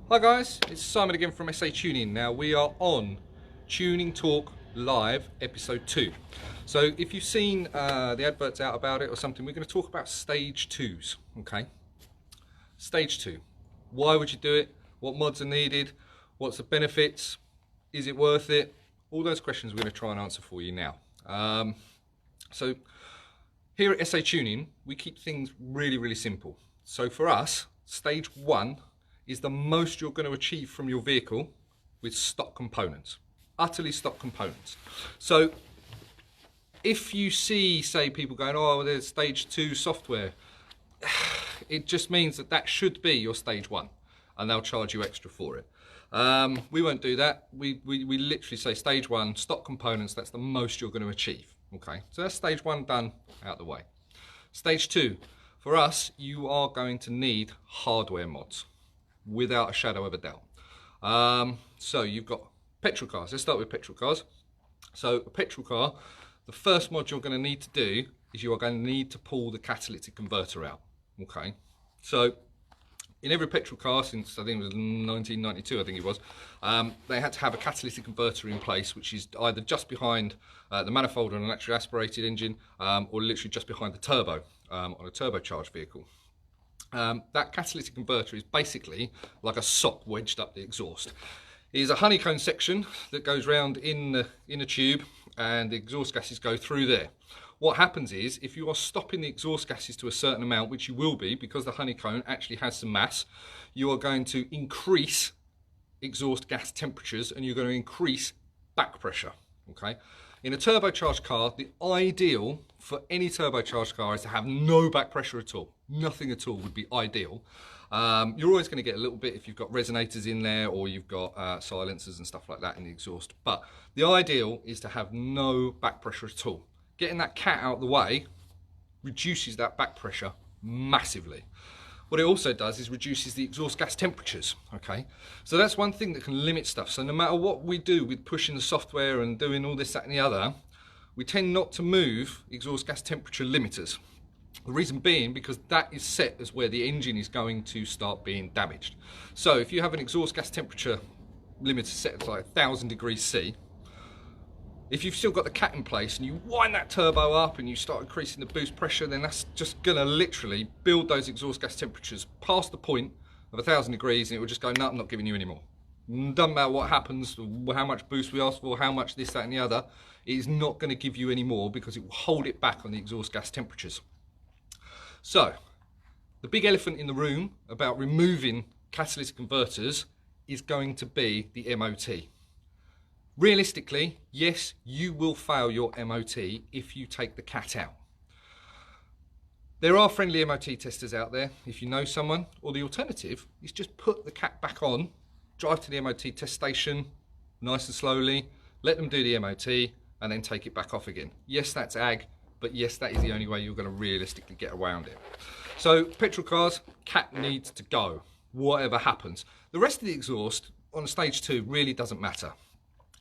Hi guys, it's Simon again from SA Tuning. Now we are on Tuning Talk Live episode 2. So if you've seen the adverts out about it or something, we're going to talk about stage 2s, okay? Stage 2. Why would you do it? What mods are needed? What's the benefits? Is it worth it? All those questions we're going to try and answer for you now. So here at SA Tuning, we keep things really simple. So for us, stage 1 is the most you're going to achieve from your vehicle with stock components, utterly stock components. So if you see, say, people going, oh, there's stage 2 software, it just means that should be your stage 1 and they'll charge you extra for it. We won't do that. We literally say stage 1, stock components, that's the most you're going to achieve. Okay, so that's stage 1 done, out the way. Stage 2, for us, you are going to need hardware mods, without a shadow of a doubt. So you've got petrol cars. Let's start with petrol cars. So a petrol car, the first mod you're going to need to do is you are going to need to pull the catalytic converter out. Okay, so in every petrol car since I think it was 1992, I think it was, they had to have a catalytic converter in place, which is either just behind the manifold on an electric aspirated engine, or literally just behind the turbo on a turbocharged vehicle. That catalytic converter is basically like a sock wedged up the exhaust. It is a honeycomb section that goes round in a tube, and the exhaust gases go through there. What happens is, if you are stopping the exhaust gases to a certain amount, which you will be because the honeycomb actually has some mass, you are going to increase exhaust gas temperatures and you're going to increase back pressure. Okay. In a turbocharged car, the ideal for any turbocharged car is to have no back pressure at all. Nothing at all would be ideal. You're always going to get a little bit if you've got resonators in there or you've got silencers and stuff like that in the exhaust. But the ideal is to have no back pressure at all. Getting that cat out of the way reduces that back pressure massively. What it also does is reduces the exhaust gas temperatures, okay? So that's one thing that can limit stuff. So no matter what we do with pushing the software and doing all this, that and the other, we tend not to move exhaust gas temperature limiters. The reason being because that is set as where the engine is going to start being damaged. So if you have an exhaust gas temperature limiter set at like 1000 degrees C, if you've still got the cat in place and you wind that turbo up and you start increasing the boost pressure, then that's just gonna literally build those exhaust gas temperatures past the point of 1000 degrees, and it will just go, no, I'm not giving you any more. Doesn't matter what happens, how much boost we ask for, how much this, that and the other, it is not gonna give you any more because it will hold it back on the exhaust gas temperatures. So, the big elephant in the room about removing catalytic converters is going to be the MOT. Realistically, yes, you will fail your MOT if you take the cat out. There are friendly MOT testers out there if you know someone, or the alternative is just put the cat back on, drive to the MOT test station nice and slowly, let them do the MOT and then take it back off again. Yes, that's ag, but yes, that is the only way you're going to realistically get around it. So petrol cars, cat needs to go, whatever happens. The rest of the exhaust on a stage 2 really doesn't matter.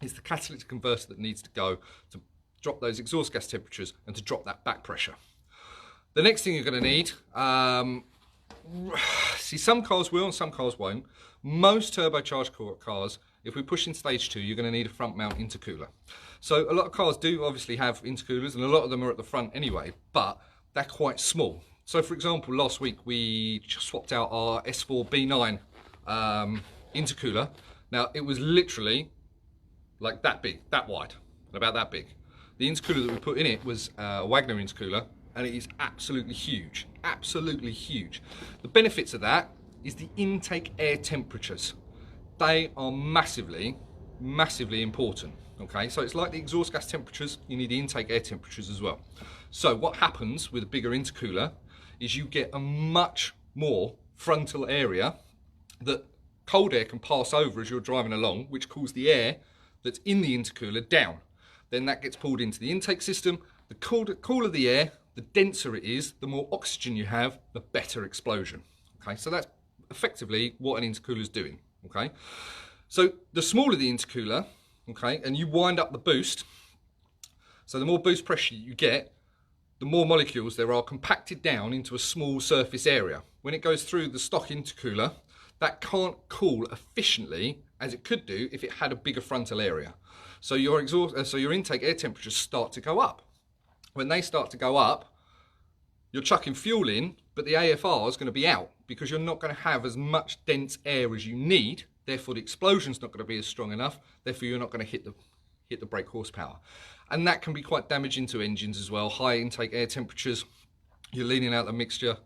It's the catalytic converter that needs to go to drop those exhaust gas temperatures and to drop that back pressure. The next thing you're going to need, see, some cars will and some cars won't. Most turbocharged cars, if we push in stage 2, you're going to need a front mount intercooler. So a lot of cars do obviously have intercoolers, and a lot of them are at the front anyway, but they're quite small. So for example, last week we swapped out our S4 B9 intercooler. Now it was literally like that big, that wide, about that big. The intercooler that we put in it was a Wagner intercooler, and it is absolutely huge, absolutely huge. The benefits of that is the intake air temperatures. They are massively important, okay? So it's like the exhaust gas temperatures, you need the intake air temperatures as well. So what happens with a bigger intercooler is you get a much more frontal area that cold air can pass over as you're driving along, which cools the air that's in the intercooler down. Then that gets pulled into the intake system. The cooler the air, the denser it is, the more oxygen you have, the better explosion. Okay, so that's effectively what an intercooler is doing. Okay, so the smaller the intercooler, okay, and you wind up the boost, so the more boost pressure you get, the more molecules there are compacted down into a small surface area. When it goes through the stock intercooler, that can't cool efficiently as it could do if it had a bigger frontal area. So your intake air temperatures start to go up. When they start to go up, you're chucking fuel in, but the AFR is going to be out because you're not going to have as much dense air as you need. Therefore, the explosion's not going to be as strong enough. Therefore, you're not going to hit the brake horsepower. And that can be quite damaging to engines as well. High intake air temperatures, you're leaning out the mixture,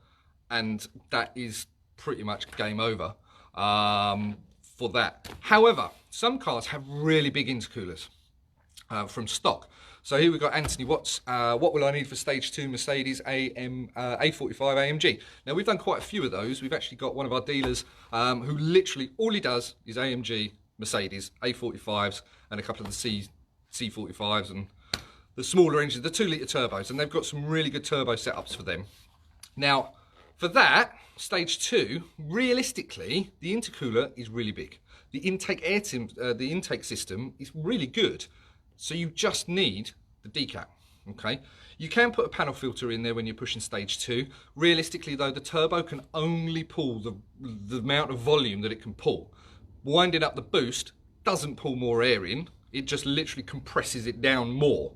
and that is pretty much game over for that. However, some cars have really big intercoolers from stock. So here we've got Anthony Watts. What will I need for stage 2 Mercedes A45 AMG? Now we've done quite a few of those. We've actually got one of our dealers who literally all he does is AMG, Mercedes, A45s, and a couple of the C45s and the smaller engines, the 2-litre turbos, and they've got some really good turbo setups for them. Now for that, stage 2, realistically, the intercooler is really big. The intake system is really good. So you just need the decap, okay? You can put a panel filter in there when you're pushing stage 2. Realistically though, the turbo can only pull the amount of volume that it can pull. Winding up the boost doesn't pull more air in, it just literally compresses it down more.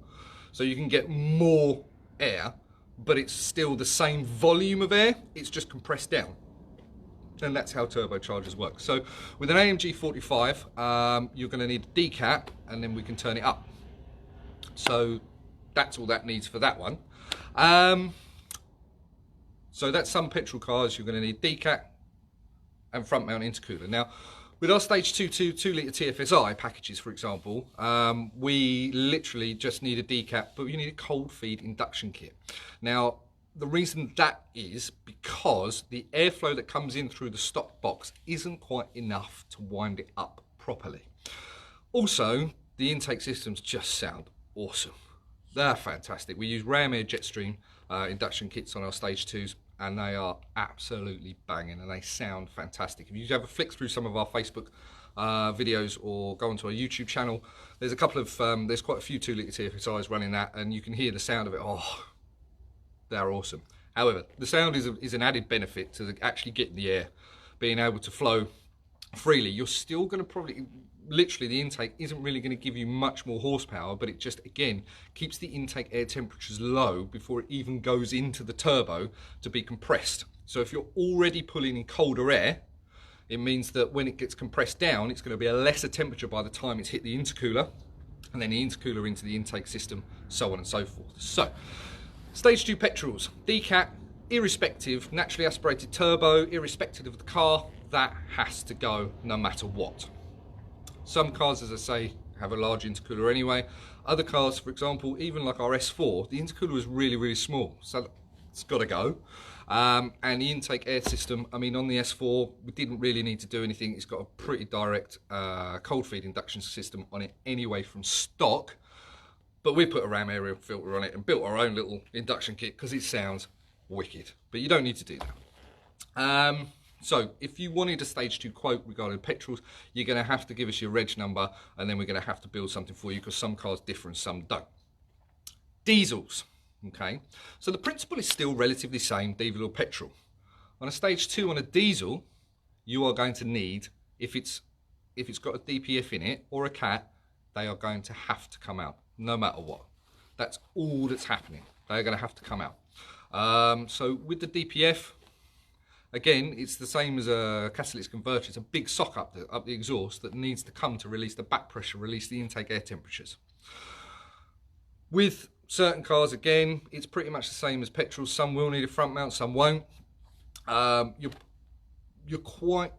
So you can get more air, but it's still the same volume of air, it's just compressed down. And that's how turbochargers work. So with an AMG 45, you're going to need a decap, and then we can turn it up. So that's all that needs for that one. So that's some petrol cars. You're going to need decap and front mount intercooler. Now with our stage 2.litre TFSI packages, for example, we literally just need a decap, but you need a cold feed induction kit. Now the reason that is because the airflow that comes in through the stock box isn't quite enough to wind it up properly. Also, the intake systems just sound awesome. They're fantastic. We use Ram Air Jetstream induction kits on our stage 2s, and they are absolutely banging, and they sound fantastic. If you have a flick through some of our Facebook videos or go onto our YouTube channel, there's a couple of there's quite a few 2-litre TFSIs running that, and you can hear the sound of it. Oh, they're awesome. However, the sound is an added benefit to actually getting the air, being able to flow freely. You're still going to probably, literally the intake isn't really going to give you much more horsepower, but it just, again, keeps the intake air temperatures low before it even goes into the turbo to be compressed. So if you're already pulling in colder air, it means that when it gets compressed down, it's going to be a lesser temperature by the time it's hit the intercooler, and then the intercooler into the intake system, so on and so forth. So stage 2 petrols, decap, irrespective, naturally aspirated turbo, irrespective of the car, that has to go no matter what. Some cars, as I say, have a large intercooler anyway. Other cars, for example, even like our S4, the intercooler is really, really small, so it's got to go. And the intake air system, I mean, on the S4, we didn't really need to do anything. It's got a pretty direct cold feed induction system on it anyway from stock. But we put a Ram Air filter on it and built our own little induction kit because it sounds wicked. But you don't need to do that. So if you wanted a stage 2 quote regarding petrols, you're going to have to give us your reg number, and then we're going to have to build something for you because some cars differ and some don't. Diesels, okay? So the principle is still relatively same, diesel or petrol. On a stage 2 on a diesel, you are going to need, if it's got a DPF in it or a CAT, they are going to have to come out, no matter what. That's all that's happening. They're going to have to come out. So with the DPF, again, it's the same as a catalytic converter. It's a big sock up the exhaust that needs to come to release the back pressure, release the intake air temperatures. With certain cars, again, it's pretty much the same as petrol. Some will need a front mount, some won't. You're quite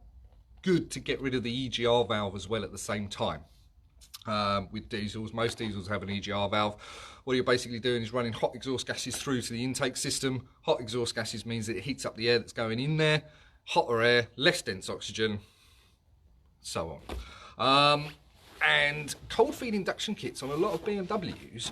good to get rid of the EGR valve as well at the same time. With diesels, most diesels have an EGR valve. What you're basically doing is running hot exhaust gases through to the intake system. Hot exhaust gases means that it heats up the air that's going in there. Hotter air, less dense oxygen, so on. And cold feed induction kits on a lot of BMWs,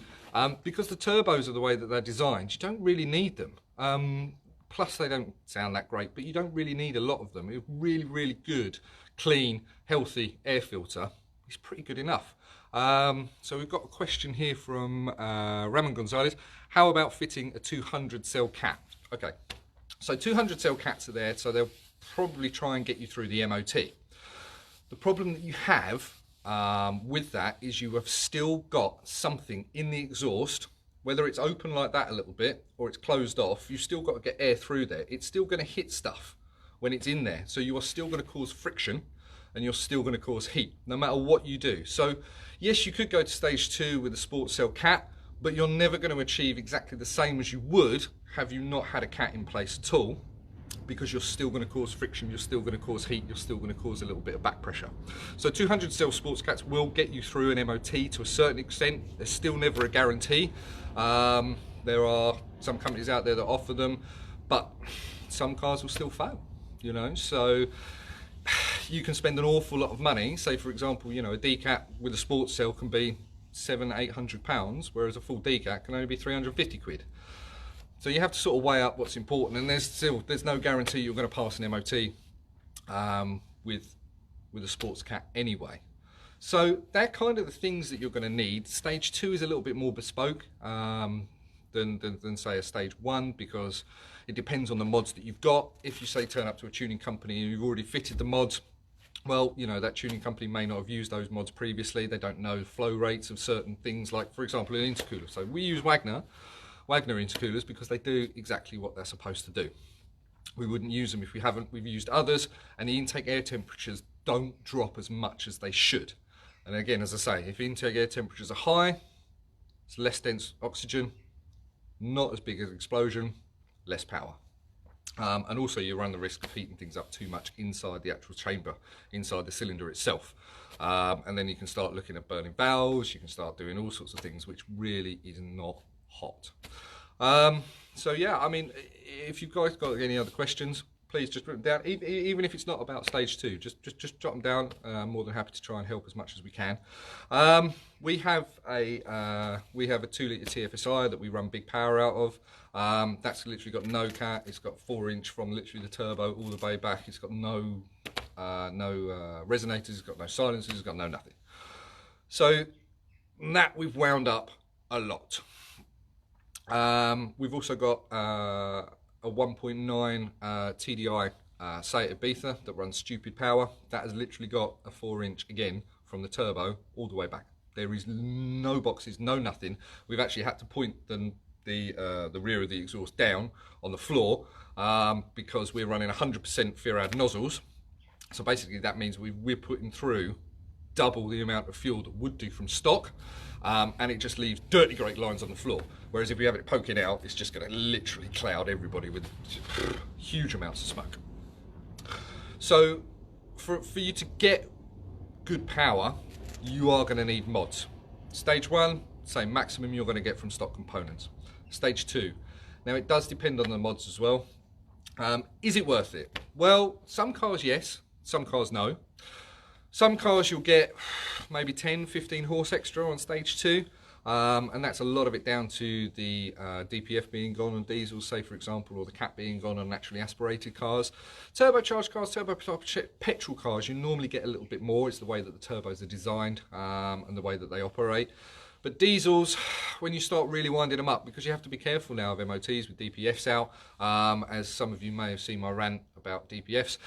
because the turbos are the way that they're designed, you don't really need them. Plus they don't sound that great, but you don't really need a lot of them. A really, really good, clean, healthy air filter is pretty good enough. So we've got a question here from Ramon Gonzalez. How about fitting a 200 cell cat? Okay, so 200 cell cats are there, so they'll probably try and get you through the MOT. The problem that you have with that is you have still got something in the exhaust, whether it's open like that a little bit or it's closed off, you've still got to get air through there. It's still going to hit stuff when it's in there. So you are still going to cause friction and you're still going to cause heat, no matter what you do. So yes, you could go to stage 2 with a sports cell cat, but you're never going to achieve exactly the same as you would have you not had a cat in place at all, because you're still going to cause friction, you're still going to cause heat, you're still going to cause a little bit of back pressure. So 200 cell sports cats will get you through an MOT to a certain extent. There's still never a guarantee. There are some companies out there that offer them, but some cars will still fail, you know. So you can spend an awful lot of money. Say for example, you know, a D-cat with a sports cell can be £700-800, whereas a full D-cat can only be 350 quid. So you have to sort of weigh up what's important, and there's no guarantee you're going to pass an MOT with a sports cat anyway. So they're kind of the things that you're going to need. Stage 2 is a little bit more bespoke than say a stage 1, because it depends on the mods that you've got. If you say turn up to a tuning company and you've already fitted the mods, well, you know, that tuning company may not have used those mods previously. They don't know the flow rates of certain things, like for example an intercooler. So we use Wagner intercoolers because they do exactly what they're supposed to do. We wouldn't use them if we haven't. We've used others, and the intake air temperatures don't drop as much as they should. And again, as I say, if intake air temperatures are high, it's less dense oxygen, not as big as explosion, less power. And also you run the risk of heating things up too much inside the actual chamber, inside the cylinder itself. And then you can start looking at burning valves, you can start doing all sorts of things, which really is not hot. So yeah, I mean, if you guys got any other questions, please just put them down. Even if it's not about stage 2, just jot them down. I'm more than happy to try and help as much as we can. We have a 2-litre TFSI that we run big power out of. That's literally got no cat. It's got 4-inch from literally the turbo all the way back. It's got no resonators. It's got no silencers. It's got no nothing. So that we've wound up a lot. We've also got a 1.9 TDI Saiya Ibiza that runs stupid power. That has literally got a 4-inch again from the turbo all the way back. There is no boxes, no nothing. We've actually had to point the rear of the exhaust down on the floor because we're running 100% Firad nozzles. So basically that means we're putting through double the amount of fuel that would do from stock, and it just leaves dirty great lines on the floor. Whereas if we have it poking out, it's just going to literally cloud everybody with huge amounts of smoke. So for you to get good power, you are going to need mods. Stage 1, same maximum you're going to get from stock components. Stage 2, now it does depend on the mods as well. Is it worth it? Well, some cars yes, some cars no. Some cars you'll get maybe 10-15 horse extra on stage 2, and that's a lot of it down to the DPF being gone on diesels, say for example, or the cat being gone on naturally aspirated cars. Turbocharged cars, turbocharged petrol cars, you normally get a little bit more. It's the way that the turbos are designed and the way that they operate. But diesels, when you start really winding them up, because you have to be careful now of MOTs with DPFs out, as some of you may have seen my rant about DPFs.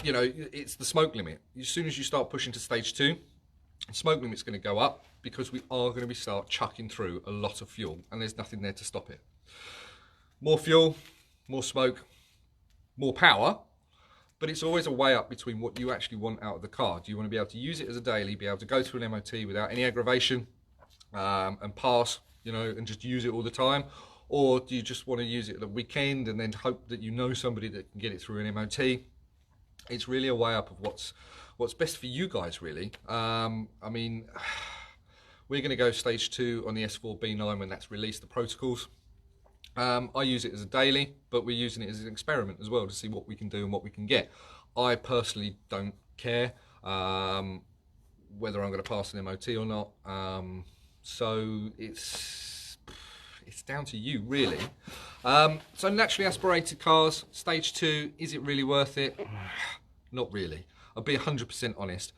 You know, it's the smoke limit. As soon as you start pushing to stage 2, the smoke limit's going to go up, because we are going to start chucking through a lot of fuel, and there's nothing there to stop it. More fuel, more smoke, more power, but it's always a way up between what you actually want out of the car. Do you want to be able to use it as a daily, be able to go through an MOT without any aggravation and pass, you know, and just use it all the time? Or do you just want to use it at the weekend and then hope that you know somebody that can get it through an MOT? It's really a way up of what's best for you guys, really. I mean, we're going to go stage 2 on the S4 B9 when that's released, the protocols. I use it as a daily, but we're using it as an experiment as well to see what we can do and what we can get. I personally don't care whether I'm going to pass an MOT or not. So it's down to you, really. So naturally aspirated cars, stage 2, is it really worth it? Not really. I'll be 100% honest.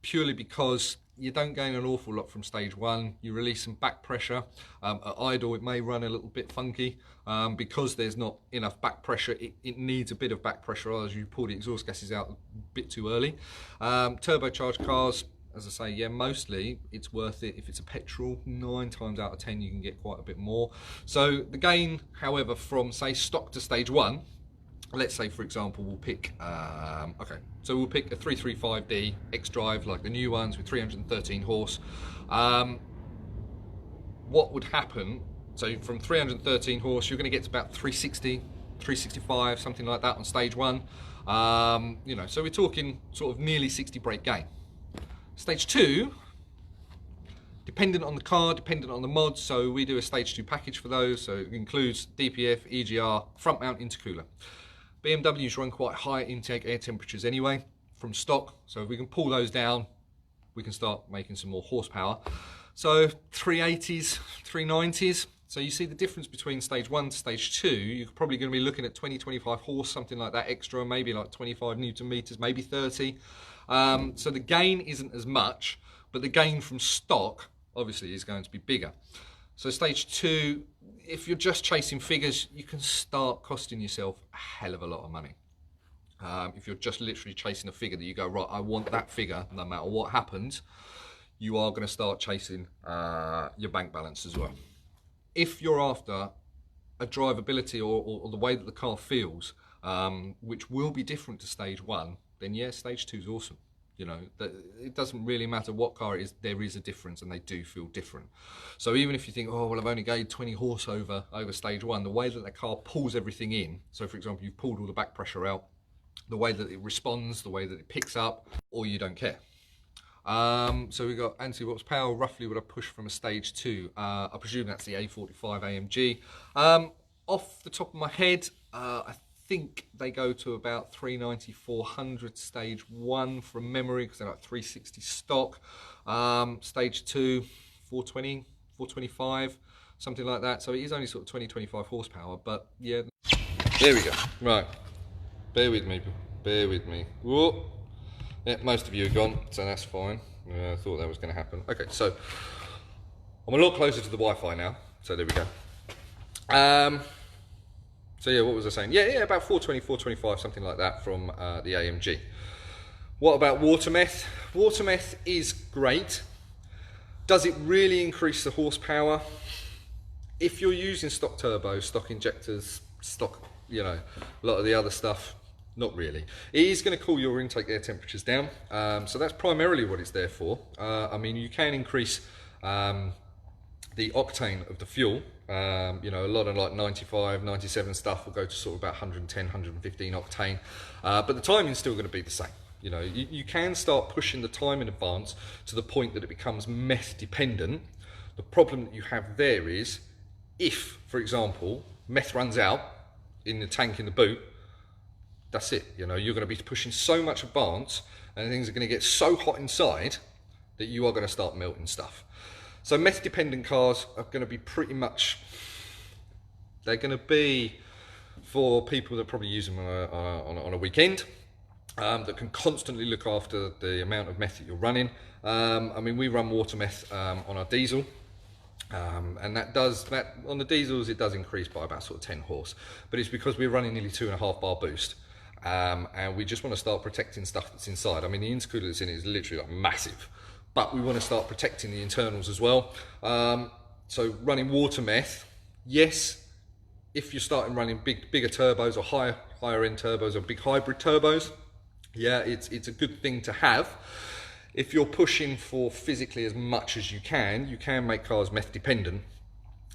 Purely because you don't gain an awful lot from stage one. You release some back pressure. At idle, it may run a little bit funky because there's not enough back pressure. It needs a bit of back pressure, otherwise you pull the exhaust gases out a bit too early. Turbocharged cars, as I say, yeah, mostly it's worth it. If it's a petrol, 9 times out of 10 you can get quite a bit more. So the gain, however, from say stock to stage one, let's say for example we'll pick so we'll pick a 335D X-Drive, like the new ones with 313 horse. What would happen, so from 313 horse you're going to get to about 360, 365, something like that on stage one. You know, so we're talking sort of nearly 60 brake gain. Stage two, dependent on the car, dependent on the mods, so we do a stage 2 package for those, so it includes DPF, EGR, front mount intercooler. BMWs run quite high intake air temperatures anyway from stock, so if we can pull those down, we can start making some more horsepower. So 380s, 390s, so you see the difference between stage 1 to stage 2, you're probably going to be looking at 20-25 horse, something like that extra, maybe like 25 Newton meters, maybe 30. So the gain isn't as much, but the gain from stock obviously is going to be bigger. So stage 2, if you're just chasing figures, you can start costing yourself a hell of a lot of money. If you're just literally chasing a figure that you go, right, I want that figure, no matter what happens, you are going to start chasing your bank balance as well. If you're after a drivability or the way that the car feels, which will be different to stage 1, then yeah, stage 2 is awesome. You know, it doesn't really matter what car it is, there is a difference and they do feel different. So even if you think, oh, well, I've only gained 20 horse over stage 1, the way that the car pulls everything in, so for example, you've pulled all the back pressure out, the way that it responds, the way that it picks up, or you don't care. So we've got anti-watts power, roughly what I push from a stage 2. I presume that's the A45 AMG. Off the top of my head, I think they go to about 390, 400 stage 1 from memory, because they're like 360 stock. Stage 2, 420, 425, something like that. So it is only sort of 20-25 horsepower, but yeah. There we go. Right. Bear with me. Bear with me. Whoa. Yeah, most of you are gone, so that's fine. I thought that was going to happen. Okay, so I'm a lot closer to the Wi-Fi now. So there we go. So yeah, what was I saying? Yeah, about 420, 425, something like that from the AMG. What about water meth? Water meth is great. Does it really increase the horsepower? If you're using stock turbos, stock injectors, stock, you know, a lot of the other stuff, not really. It is going to cool your intake air temperatures down. So that's primarily what it's there for. I mean, you can increase the octane of the fuel. You know, a lot of like 95, 97 stuff will go to sort of about 110, 115 octane. But the timing's still going to be the same. You know, you can start pushing the time in advance to the point that it becomes meth dependent. The problem that you have there is, if, for example, meth runs out in the tank in the boot, that's it. You know, you're going to be pushing so much advance and things are going to get so hot inside that you are going to start melting stuff. So meth dependent cars are going to be pretty much, they're going to be for people that probably use them on a weekend, that can constantly look after the amount of meth that you're running. I mean, we run water meth on our diesel. And that on the diesels, it does increase by about sort of 10 horse, but it's because we're running nearly 2.5 bar boost. And we just want to start protecting stuff that's inside. I mean, the intercooler that's in it is literally like massive, but we want to start protecting the internals as well. So running water meth, yes, if you're starting running bigger turbos or higher end turbos or big hybrid turbos, yeah, it's a good thing to have. If you're pushing for physically as much as you can make cars meth dependent.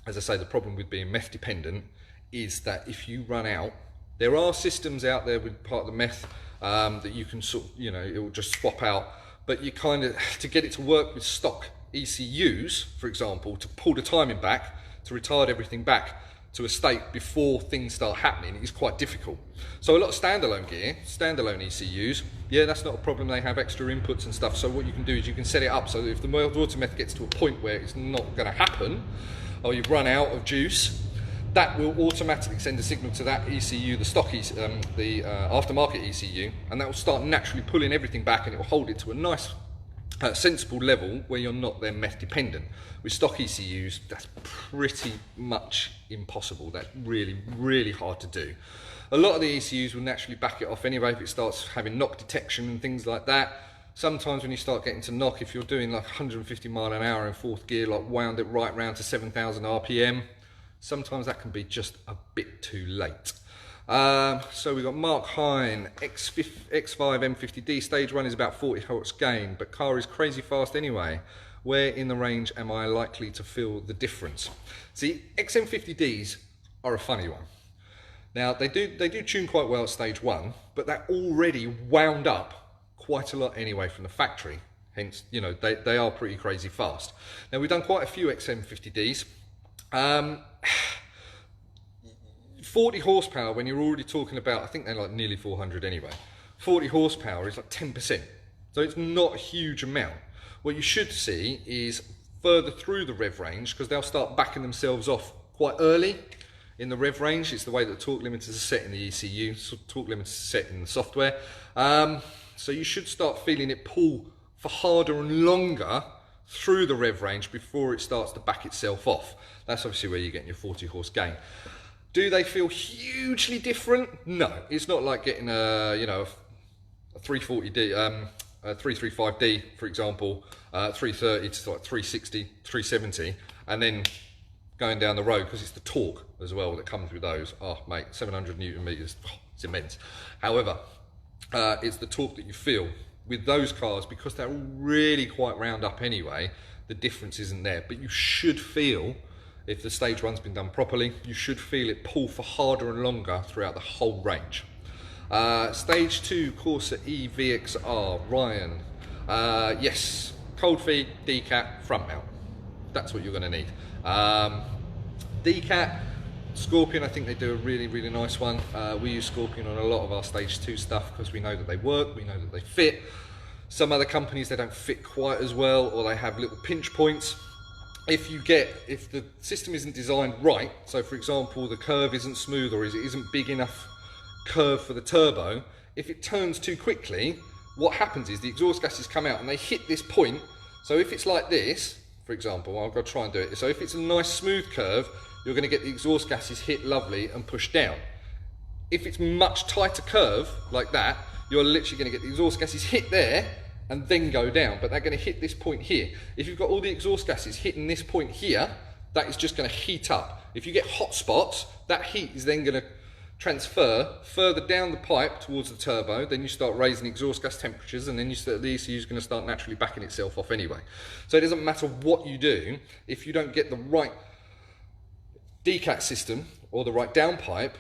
As I say, the problem with being meth dependent is that if you run out, there are systems out there with part of the meth that you can sort of, you know, it will just swap out, but you kind of, to get it to work with stock ECUs, for example, to pull the timing back, to retard everything back to a state before things start happening is quite difficult. So a lot of standalone gear, standalone ECUs, yeah, that's not a problem. They have extra inputs and stuff. So what you can do is you can set it up so that if the water meth gets to a point where it's not going to happen, or you've run out of juice, that will automatically send a signal to that ECU, the stock the aftermarket ECU, and that will start naturally pulling everything back, and it will hold it to a nice at a sensible level where you're not then meth dependent. With stock ECUs, that's pretty much impossible. That's really, really hard to do. A lot of the ECUs will naturally back it off anyway if it starts having knock detection and things like that. Sometimes when you start getting to knock, if you're doing like 150 mile an hour in fourth gear, like wound it right round to 7,000 RPM, sometimes that can be just a bit too late. So we've got Mark Hine, X5 M50D, stage 1 is about 40 horse gain, but car is crazy fast anyway. Where in the range am I likely to feel the difference? See, XM50Ds are a funny one. Now, they do tune quite well at stage 1, but they're already wound up quite a lot anyway from the factory. Hence, you know, they are pretty crazy fast. Now, we've done quite a few XM50Ds. 40 horsepower, when you're already talking about, I think they're like nearly 400 anyway. 40 horsepower is like 10%. So it's not a huge amount. What you should see is further through the rev range, because they'll start backing themselves off quite early in the rev range. It's the way that torque limiters are set in the ECU, so torque limiters are set in the software. So you should start feeling it pull for harder and longer through the rev range before it starts to back itself off. That's obviously where you're getting your 40 horse gain. Do they feel hugely different? No, it's not like getting a, you know, a 340D, a 335D, for example, 330 to like 360, 370, and then going down the road, because it's the torque as well that comes with those. Oh, mate, 700 Newton meters, oh, it's immense. However, it's the torque that you feel with those cars, because they're really quite round up anyway, the difference isn't there. But you should feel, if the stage 1's been done properly, you should feel it pull for harder and longer throughout the whole range. Stage 2 Corsa E VXR, Ryan. Yes, cold feed, decat, front mount. That's what you're going to need. Decat, Scorpion, I think they do a really, really nice one. We use Scorpion on a lot of our stage 2 stuff because we know that they work, we know that they fit. Some other companies, they don't fit quite as well, or they have little pinch points. If the system isn't designed right, so for example, the curve isn't smooth or it isn't big enough curve for the turbo, if it turns too quickly, what happens is the exhaust gases come out and they hit this point. So if it's like this, for example, I'll go try and do it. So if it's a nice smooth curve, you're going to get the exhaust gases hit lovely and push down. If it's much tighter curve like that, you're literally going to get the exhaust gases hit there and then go down, but they're going to hit this point here. If you've got all the exhaust gases hitting this point here, that is just going to heat up. If you get hot spots, that heat is then going to transfer further down the pipe towards the turbo, then you start raising exhaust gas temperatures, and then the ECU is going to start naturally backing itself off anyway. So it doesn't matter what you do, if you don't get the right decat system or the right downpipe.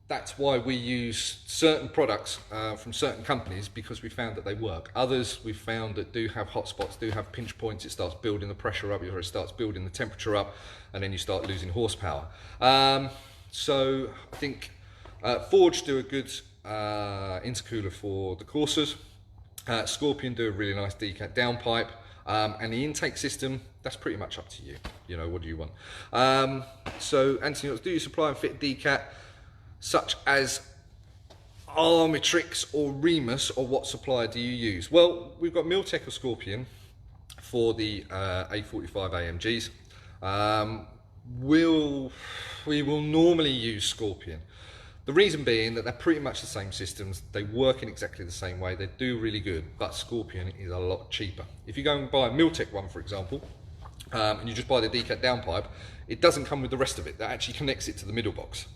That's why we use certain products from certain companies, because we found that they work. Others we've found that do have hot spots, do have pinch points, it starts building the pressure up, or it starts building the temperature up, and then you start losing horsepower. So I think Forge do a good intercooler for the Corsas. Scorpion do a really nice decat downpipe. And the intake system, that's pretty much up to you. You know, what do you want? So Anthony, do you supply and fit decat such as Armitrix or Remus, or what supplier do you use? Well, we've got Miltech or Scorpion for the A45 AMGs. We will normally use Scorpion. The reason being that they're pretty much the same systems, they work in exactly the same way, they do really good, but Scorpion is a lot cheaper. If you go and buy a Miltech one, for example, and you just buy the decat downpipe, it doesn't come with the rest of it. That actually connects it to the middle box,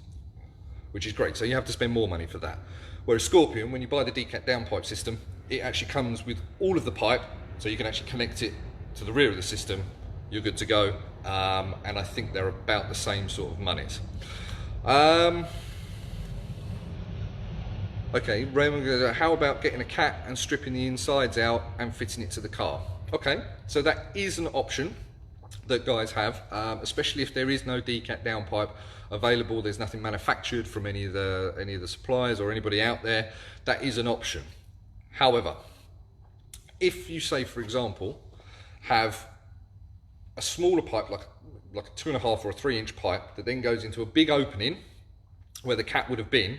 which is great, so you have to spend more money for that. Whereas Scorpion, when you buy the decat downpipe system, it actually comes with all of the pipe, so you can actually connect it to the rear of the system, you're good to go, and I think they're about the same sort of monies. Okay, Raymond, how about getting a cat and stripping the insides out and fitting it to the car? Okay, so that is an option that guys have, especially if there is no decat downpipe available, there's nothing manufactured from any of the suppliers or anybody out there. That is an option. However, if you say, for example, have a smaller pipe, like a 2.5 or a 3-inch pipe, that then goes into a big opening where the cat would have been,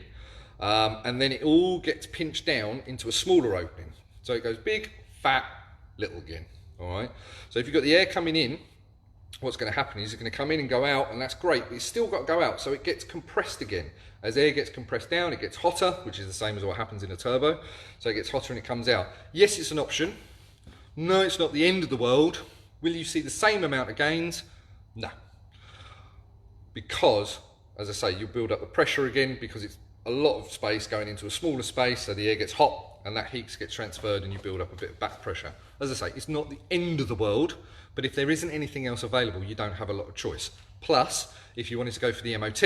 and then it all gets pinched down into a smaller opening. So it goes big, fat, little again. All right. So if you've got the air coming in, what's going to happen is it's going to come in and go out, and that's great, but it's still got to go out, so it gets compressed again. As air gets compressed down, it gets hotter, which is the same as what happens in a turbo. So it gets hotter and it comes out. Yes, it's an option. No, it's not the end of the world. Will you see the same amount of gains? No. Because, as I say, you build up the pressure again, because it's a lot of space going into a smaller space, so the air gets hot and that heat gets transferred and you build up a bit of back pressure. As I say, it's not the end of the world, but if there isn't anything else available, you don't have a lot of choice. Plus, if you wanted to go for the MOT,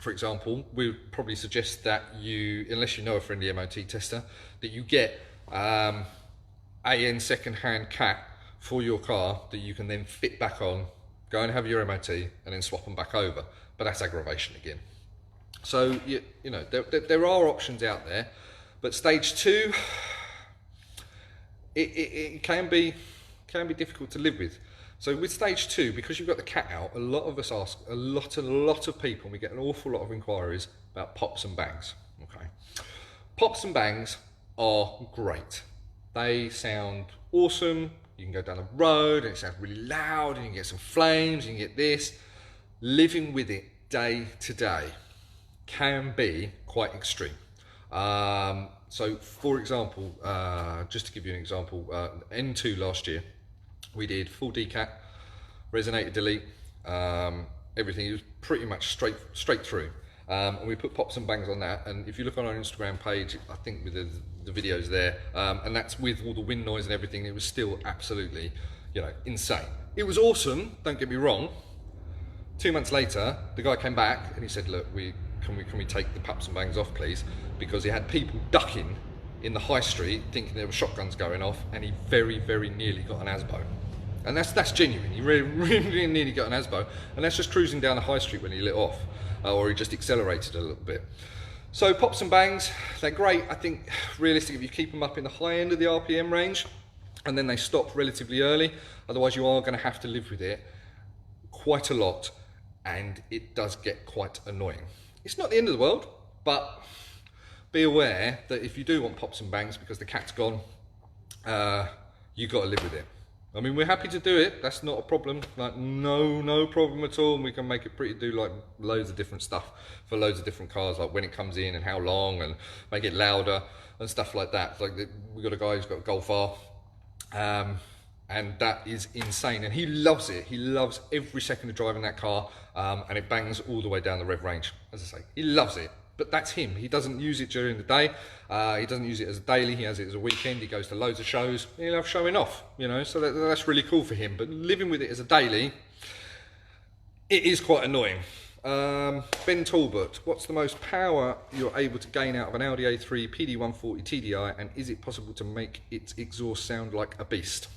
for example, we would probably suggest that you, unless you know a friendly MOT tester, that you get AN second-hand cat for your car that you can then fit back on, go and have your MOT, and then swap them back over. But that's aggravation again. So, you know, there are options out there, but stage 2, it can be difficult to live with. So with stage 2, because you've got the cat out, a lot of us ask, a lot of people, and we get an awful lot of inquiries about pops and bangs. Okay, pops and bangs are great. They sound awesome. You can go down the road and it sounds really loud, and you can get some flames, you can get this. Living with it day to day can be quite extreme. So for example, just to give you an example, N2 last year, we did full decat, resonator delete, everything. It was pretty much straight through. And we put pops and bangs on that, and if you look on our Instagram page, I think with the videos there, and that's with all the wind noise and everything, it was still absolutely, you know, insane. It was awesome, don't get me wrong. 2 months later, the guy came back and he said, look, can we take the pops and bangs off, please? Because he had people ducking in the high street thinking there were shotguns going off, and he very, very nearly got an ASBO. And that's genuine. He really nearly got an ASBO, and that's just cruising down the high street when he lit off, or he just accelerated a little bit. So pops and bangs, they're great. I think realistically, if you keep them up in the high end of the RPM range, and then they stop relatively early, otherwise you are going to have to live with it quite a lot, and it does get quite annoying. It's not the end of the world, but be aware that if you do want pops and bangs because the cat's gone, you've got to live with it. I mean, we're happy to do it. That's not a problem. Like, no problem at all. And we can make it pretty, do like loads of different stuff for loads of different cars, like when it comes in and how long, and make it louder and stuff like that. Like we got a guy who's got a Golf R, and that is insane. And he loves it. He loves every second of driving that car, and it bangs all the way down the rev range. As I say, he loves it. But that's him. He doesn't use it during the day. He doesn't use it as a daily. He has it as a weekend. He goes to loads of shows. He loves showing off, you know, so that's really cool for him. But living with it as a daily, it is quite annoying. Ben Talbot, what's the most power you're able to gain out of an Audi A3 PD140 TDI, and is it possible to make its exhaust sound like a beast?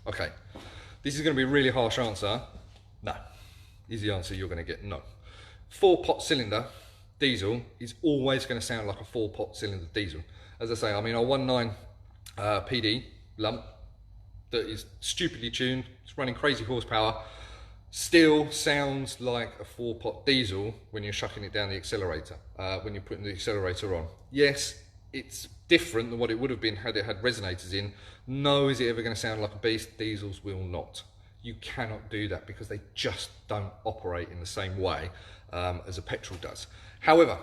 Okay, this is going to be a really harsh answer. No. Easy answer, you're going to get no. 4-pot cylinder diesel is always going to sound like a 4-pot cylinder diesel. As I say, I mean, our 1.9 PD lump that is stupidly tuned, it's running crazy horsepower, still sounds like a 4-pot diesel when you're shucking it down the accelerator, when you're putting the accelerator on. Yes, it's different than what it would have been had it had resonators in. No, is it ever going to sound like a beast? Diesels will not. You cannot do that because they just don't operate in the same way as a petrol does. However,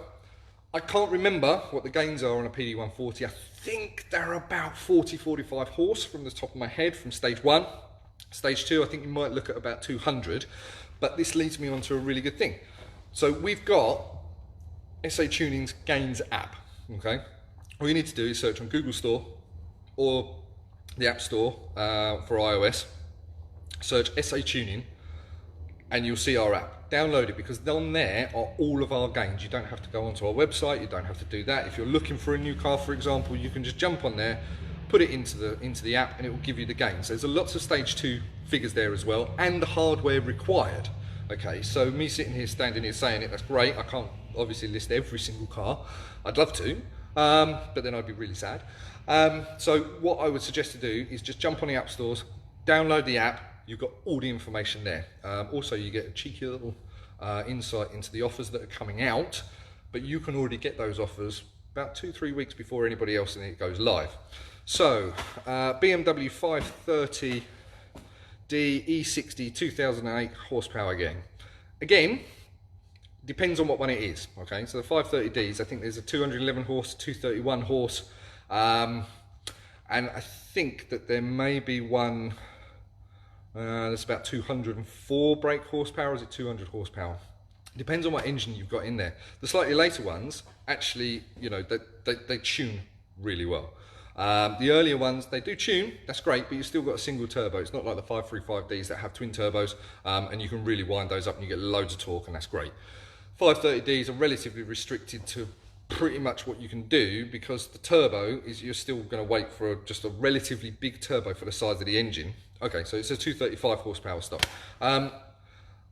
I can't remember what the gains are on a PD140. I think they're about 40-45 horse from the top of my head from stage 1. Stage 2, I think you might look at about 200, but this leads me on to a really good thing. So we've got SA Tuning's Gains app, okay? All you need to do is search on Google Store or the App Store for iOS, search SA Tuning, and you'll see our app. Download it, because on there are all of our gains. You don't have to go onto our website, you don't have to do that. If you're looking for a new car, for example, you can just jump on there, put it into the app, and it will give you the gains. There's lots of stage 2 figures there as well, and the hardware required. Okay, so me sitting here, standing here saying it, that's great. I can't obviously list every single car. I'd love to, but then I'd be really sad. So what I would suggest to do is just jump on the app stores, download the app. You've got all the information there. Also, you get a cheeky little insight into the offers that are coming out, but you can already get those offers about 2-3 weeks before anybody else, and it goes live. So BMW 530D E60 2008 horsepower again, depends on what one it is. Okay, so the 530Ds, I think there's a 211 horse, 231 horse, and I think that there may be one that's about 204 brake horsepower. Or is it 200 horsepower? Depends on what engine you've got in there. The slightly later ones, actually, you know, they tune really well. The earlier ones, they do tune, that's great, but you've still got a single turbo. It's not like the 535Ds that have twin turbos, and you can really wind those up and you get loads of torque, and that's great. 530Ds are relatively restricted to pretty much what you can do, because the turbo is, you're still going to wait for just a relatively big turbo for the size of the engine. Okay, so it's a 235 horsepower stock. I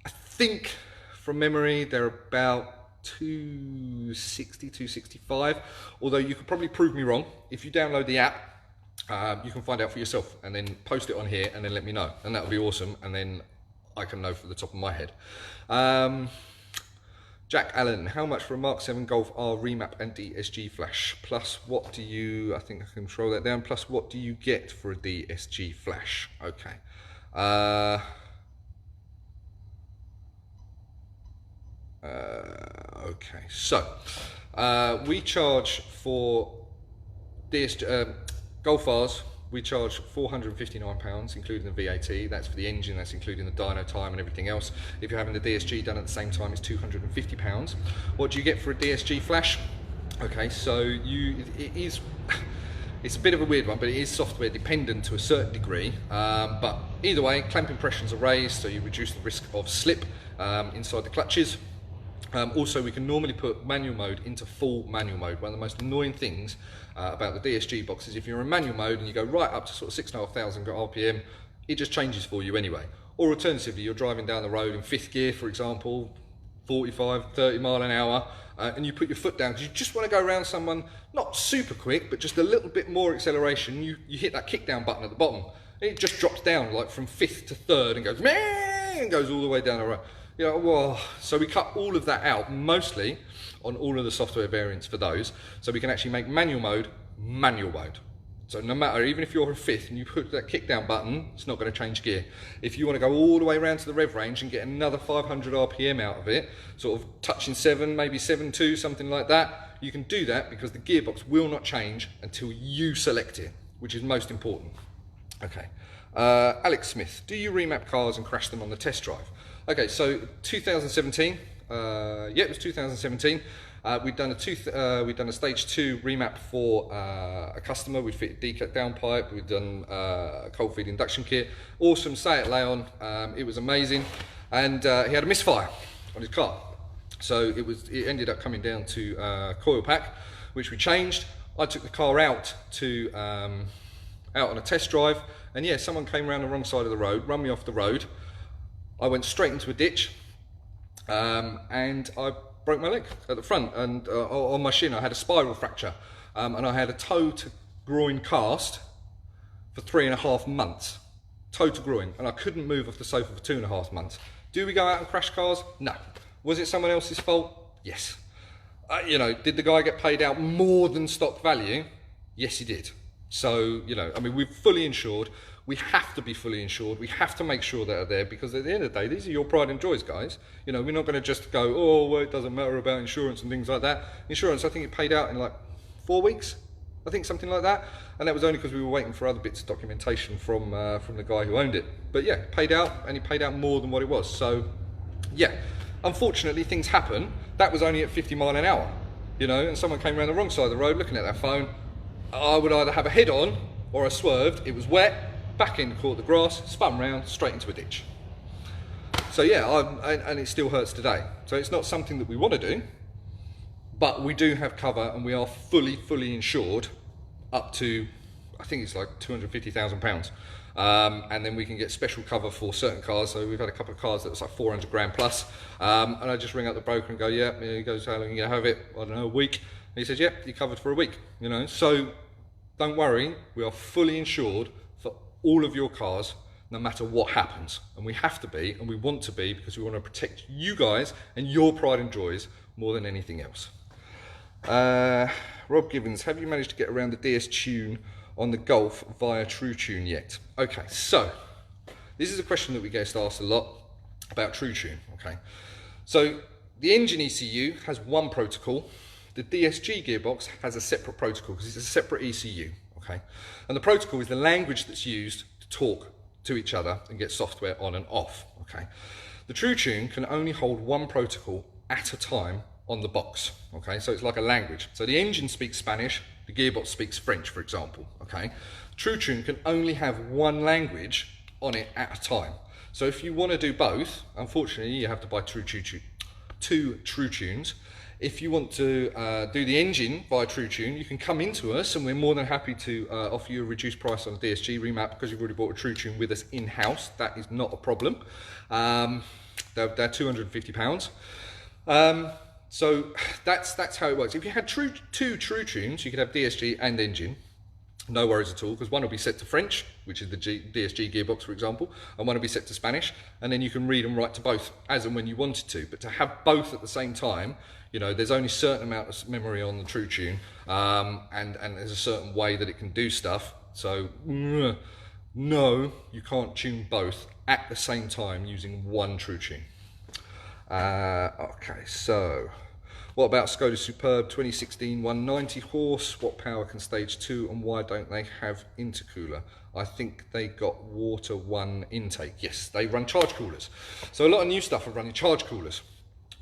think from memory they're about 260, 265, although you could probably prove me wrong. If you download the app, you can find out for yourself and then post it on here and then let me know, and that would be awesome, and then I can know from the top of my head. Jack Allen, how much for a Mark 7 Golf R remap and DSG flash? Plus what do you, I think I can control that down, plus what do you get for a DSG flash? Okay. Okay, so we charge for Golf Rs, we charge £459, including the VAT. That's for the engine, that's including the dyno time and everything else. If you're having the DSG done at the same time, it's £250. What do you get for a DSG flash? Okay, so it's a bit of a weird one, but it is software dependent to a certain degree. But either way, clamp impressions are raised, so you reduce the risk of slip inside the clutches. Also, we can normally put manual mode into full manual mode. One of the most annoying things about the DSG box is if you're in manual mode and you go right up to sort of 6,500 RPM, it just changes for you anyway. Or alternatively, you're driving down the road in 5th gear, for example, 45, 30 mile an hour, and you put your foot down because you just want to go around someone, not super quick, but just a little bit more acceleration. You hit that kick down button at the bottom. And it just drops down like from 5th to 3rd and goes, meh, and goes all the way down the road. Yeah, well, so we cut all of that out, mostly on all of the software variants for those, so we can actually make manual mode. So no matter, even if you're in 5th and you put that kick down button, it's not going to change gear. If you want to go all the way around to the rev range and get another 500 RPM out of it, sort of touching 7, maybe 7.2, something like that, you can do that because the gearbox will not change until you select it, which is most important. Okay. Alex Smith, do you remap cars and crash them on the test drive? Okay, so 2017, yeah, it was 2017. We'd done a stage 2 remap for a customer. We'd fitted decat downpipe. We'd done a cold feed induction kit. Awesome, say it Leon. It was amazing, and he had a misfire on his car. So it ended up coming down to coil pack, which we changed. I took the car out to out on a test drive, and yeah, someone came around the wrong side of the road, run me off the road. I went straight into a ditch, and I broke my leg at the front, and on my shin I had a spiral fracture, and I had a toe to groin cast for 3.5 months, toe to groin, and I couldn't move off the sofa for 2.5 months. Do we go out and crash cars? No. Was it someone else's fault? Yes. You know, did the guy get paid out more than stock value? Yes, he did. So, you know, I mean, we're fully insured. We have to be fully insured. We have to make sure that are there, because at the end of the day, these are your pride and joys, guys. You know, we're not going to just go, oh, well, it doesn't matter about insurance and things like that. Insurance, I think it paid out in like 4 weeks, I think, something like that. And that was only because we were waiting for other bits of documentation from the guy who owned it. But yeah, paid out, and he paid out more than what it was. So yeah, unfortunately, things happen. That was only at 50 mile an hour, you know, and someone came around the wrong side of the road looking at their phone. I would either have a head on or I swerved. It was wet. Back end caught the grass, spun round, straight into a ditch. So yeah, and it still hurts today. So it's not something that we want to do, but we do have cover, and we are fully insured up to, I think it's like £250,000. And then we can get special cover for certain cars. So we've had a couple of cars that was like 400 grand plus. And I just ring up the broker and go, yeah, he goes, how long are you gonna have it? I don't know, a week. And he says, yeah, you're covered for a week, you know. So don't worry, we are fully insured for all of your cars, no matter what happens. And we have to be, and we want to be, because we want to protect you guys and your pride and joys more than anything else. Rob Givens, have you managed to get around the DS Tune on the Golf via TrueTune yet? Okay, so this is a question that we get asked a lot about TrueTune. Okay, so the engine ECU has one protocol. The DSG gearbox has a separate protocol because it's a separate ECU. Okay, and the protocol is the language that's used to talk to each other and get software on and off. Okay, the TrueTune can only hold one protocol at a time on the box. Okay, so it's like a language. So the engine speaks Spanish, the gearbox speaks French, for example. Okay, TrueTune can only have one language on it at a time. So if you want to do both, unfortunately, you have to buy two TrueTunes. If you want to do the engine via TrueTune, you can come into us and we're more than happy to offer you a reduced price on a DSG remap because you've already bought a TrueTune with us in-house. That is not a problem. They're £250. So that's how it works. If you had two TrueTunes, you could have DSG and engine. No worries at all, because one will be set to French, which is the DSG gearbox, for example, and one will be set to Spanish, and then you can read and write to both as and when you wanted to. But to have both at the same time, you know, there's only a certain amount of memory on the TrueTune, and there's a certain way that it can do stuff. So no, you can't tune both at the same time using one TrueTune. Okay, so what about Skoda Superb 2016 190 horse? What power can stage 2 and why don't they have intercooler? I think they got water 1 intake. Yes, they run charge coolers. So a lot of new stuff are running charge coolers,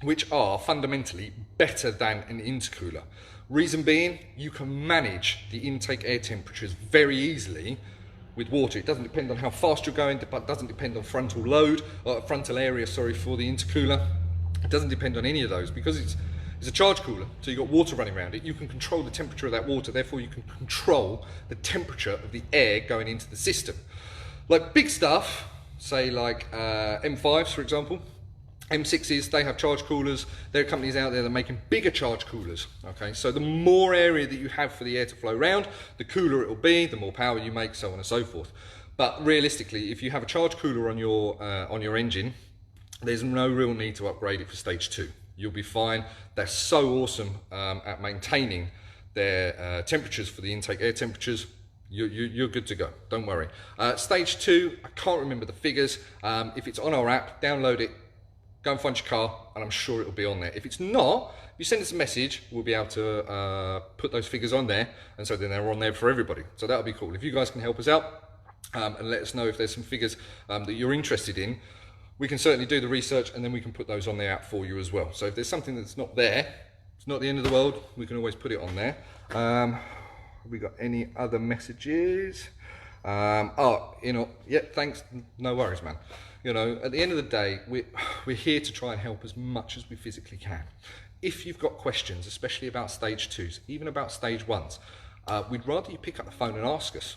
which are fundamentally better than an intercooler. Reason being, you can manage the intake air temperatures very easily with water. It doesn't depend on how fast you're going, but doesn't depend on frontal load, or frontal area, sorry, for the intercooler. It doesn't depend on any of those because it's a charge cooler, so you've got water running around it. You can control the temperature of that water, therefore you can control the temperature of the air going into the system. Like big stuff, say like M5s, for example, M6s, they have charge coolers. There are companies out there that are making bigger charge coolers. Okay, so the more area that you have for the air to flow around, the cooler it will be, the more power you make, so on and so forth. But realistically, if you have a charge cooler on your engine, there's no real need to upgrade it for stage 2. You'll be fine. They're so awesome at maintaining their temperatures for the intake air temperatures. You're good to go, don't worry. Stage 2, I can't remember the figures. If it's on our app, download it, go and find your car, and I'm sure it'll be on there. If it's not, if you send us a message, we'll be able to put those figures on there, and so then they're on there for everybody. So that'll be cool. If you guys can help us out and let us know if there's some figures that you're interested in, we can certainly do the research and then we can put those on the app for you as well. So if there's something that's not there, it's not the end of the world, we can always put it on there. Have we got any other messages? Yeah, thanks, no worries, man. You know, at the end of the day, we're here to try and help as much as we physically can. If you've got questions, especially about stage 2s, even about stage 1s, we'd rather you pick up the phone and ask us.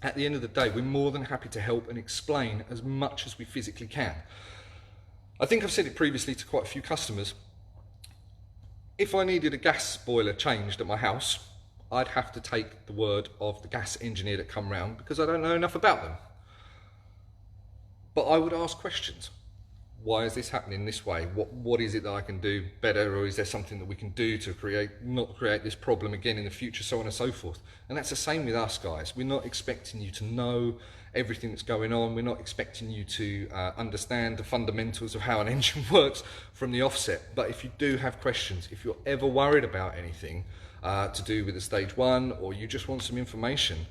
At the end of the day, we're more than happy to help and explain as much as we physically can. I think I've said it previously to quite a few customers. If I needed a gas boiler changed at my house, I'd have to take the word of the gas engineer that come round because I don't know enough about them. But I would ask questions. Why is this happening this way? What is it that I can do better, or is there something that we can do to not create this problem again in the future, so on and so forth? And that's the same with us, guys. We're not expecting you to know everything that's going on. We're not expecting you to understand the fundamentals of how an engine works from the offset. But if you do have questions, if you're ever worried about anything to do with the stage 1, or you just want some information,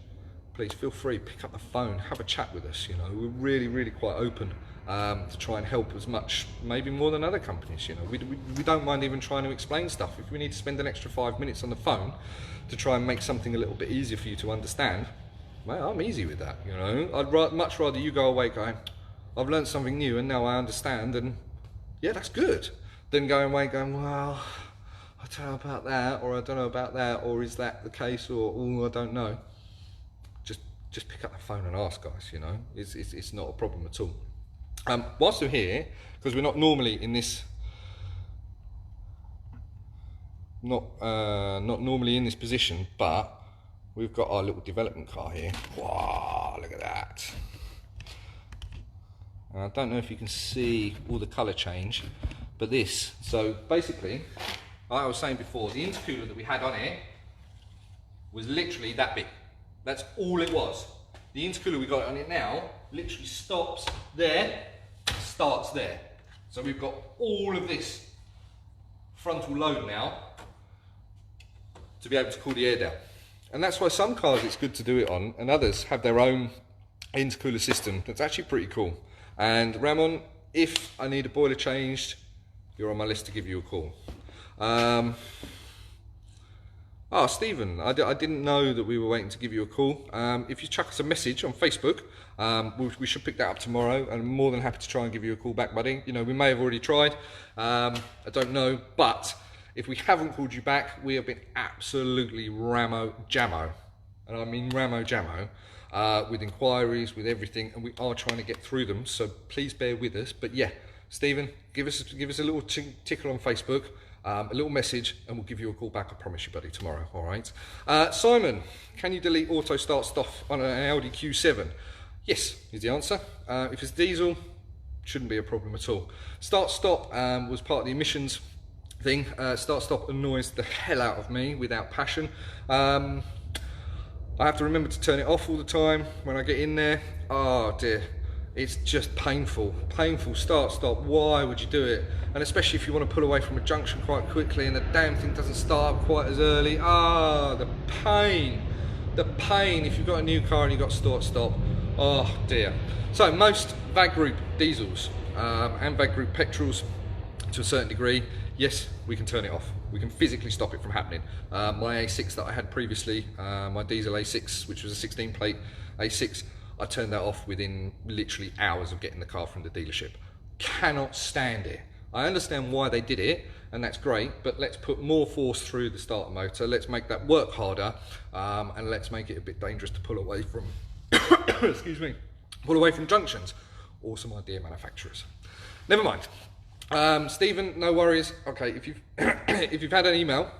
please feel free, pick up the phone, have a chat with us. You know, we're really, really quite open to try and help as much, maybe more than other companies. You know, we don't mind even trying to explain stuff. If we need to spend an extra 5 minutes on the phone to try and make something a little bit easier for you to understand, well, I'm easy with that. You know, I'd much rather you go away going, I've learned something new and now I understand, and yeah, that's good, than going away going, well, I don't know about that, or I don't know about that, or is that the case, or oh, I don't know. Just pick up the phone and ask, guys. You know, it's not a problem at all. Whilst we're here, because we're not normally in this, not normally in this position, but we've got our little development car here. Wow, look at that! And I don't know if you can see all the colour change, but this. So basically, like I was saying before, the intercooler that we had on it was literally that big. That's all it was. The intercooler we got on it now literally stops there, starts there. So we've got all of this frontal load now to be able to cool the air down. And that's why some cars it's good to do it on, and others have their own intercooler system that's actually pretty cool. And Ramon, if I need a boiler changed, you're on my list to give you a call. Stephen, I didn't know that we were waiting to give you a call. If you chuck us a message on Facebook, we should pick that up tomorrow, and I'm more than happy to try and give you a call back, buddy. You know, we may have already tried, I don't know, but if we haven't called you back, we have been absolutely ramo-jammo, and I mean ramo-jammo, with inquiries, with everything, and we are trying to get through them, so please bear with us. But yeah, Stephen, give us a little tickle on Facebook, a little message, and we'll give you a call back, I promise you, buddy, tomorrow, all right? Simon, can you delete auto start stop on an Audi Q7? Yes, is the answer. If it's diesel, shouldn't be a problem at all. Start stop was part of the emissions thing. Start stop annoys the hell out of me without passion. I have to remember to turn it off all the time when I get in there. Oh dear, it's just painful start stop. Why would you do it? And especially if you want to pull away from a junction quite quickly and the damn thing doesn't start quite as early. The pain if you've got a new car and you've got start stop. Oh dear. So most VAG Group diesels and VAG Group petrols, to a certain degree, yes, we can turn it off. We can physically stop it from happening. My A6 that I had previously, my diesel A6, which was a 16 plate A6, I turned that off within literally hours of getting the car from the dealership. Cannot stand it. I understand why they did it, and that's great, but let's put more force through the starter motor. Let's make that work harder, and let's make it a bit dangerous to pull away from, excuse me, pull away from junctions. Awesome idea, manufacturers. Never mind. Stephen, no worries. Okay, if you've if you've had an email,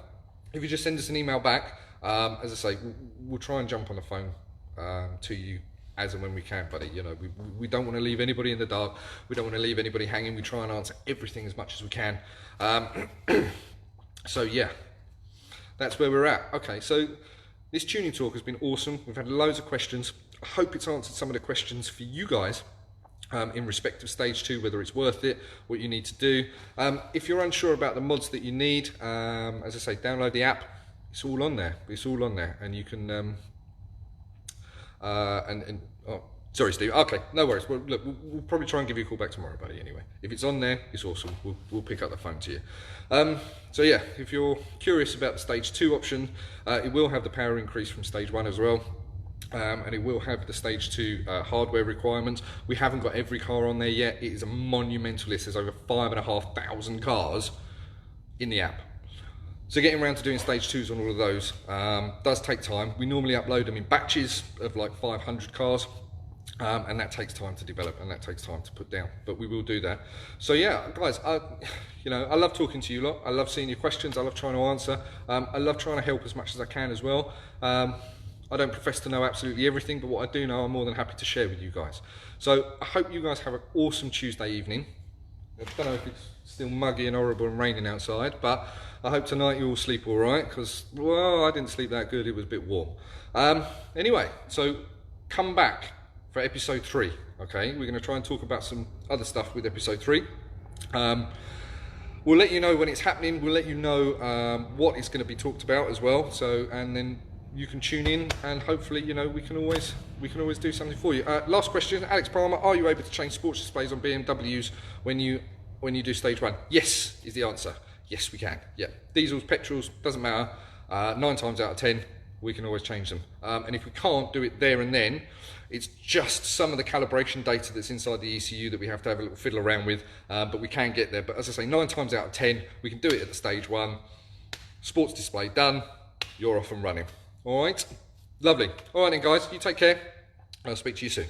if you just send us an email back, as I say, we'll try and jump on the phone to you as and when we can, buddy. You know, we don't want to leave anybody in the dark. We don't want to leave anybody hanging. We try and answer everything as much as we can. So yeah, that's where we're at. Okay, so this tuning talk has been awesome. We've had loads of questions. I hope it's answered some of the questions for you guys. In respect of stage 2, whether it's worth it, what you need to do. If you're unsure about the mods that you need, as I say, download the app. It's all on there. It's all on there, and you can. Oh, sorry, Steve. Okay, no worries. Well, look, we'll probably try and give you a call back tomorrow, buddy. Anyway, if it's on there, it's awesome. We'll pick up the phone to you. So yeah, if you're curious about the stage 2 option, it will have the power increase from stage 1 as well. And it will have the stage 2 hardware requirements. We haven't got every car on there yet. It is a monumental list. There's over 5,500 cars in the app. So getting around to doing stage 2s on all of those does take time. We normally upload them in batches of like 500 cars. And that takes time to develop, and that takes time to put down, but we will do that. So yeah, guys, you know, I love talking to you lot. I love seeing your questions. I love trying to answer. I love trying to help as much as I can as well. I don't profess to know absolutely everything, but what I do know, I'm more than happy to share with you guys. So I hope you guys have an awesome Tuesday evening. I don't know if it's still muggy and horrible and raining outside, but I hope tonight you all sleep all right, because, well, I didn't sleep that good. It was a bit warm. Anyway, so come back for episode 3, okay? We're going to try and talk about some other stuff with episode 3. We'll let you know when it's happening. We'll let you know what is going to be talked about as well. So, and then you can tune in, and hopefully, you know, we can always do something for you. Last question, Alex Palmer: are you able to change sports displays on BMWs when you do stage 1? Yes, is the answer. Yes, we can. Yeah, diesels, petrols, doesn't matter. 9 times out of 10, we can always change them. And if we can't do it there and then, it's just some of the calibration data that's inside the ECU that we have to have a little fiddle around with. But we can get there. But as I say, 9 times out of 10, we can do it at the stage 1. Sports display done. You're off and running. All right, lovely. All right then, guys, you take care. I'll speak to you soon.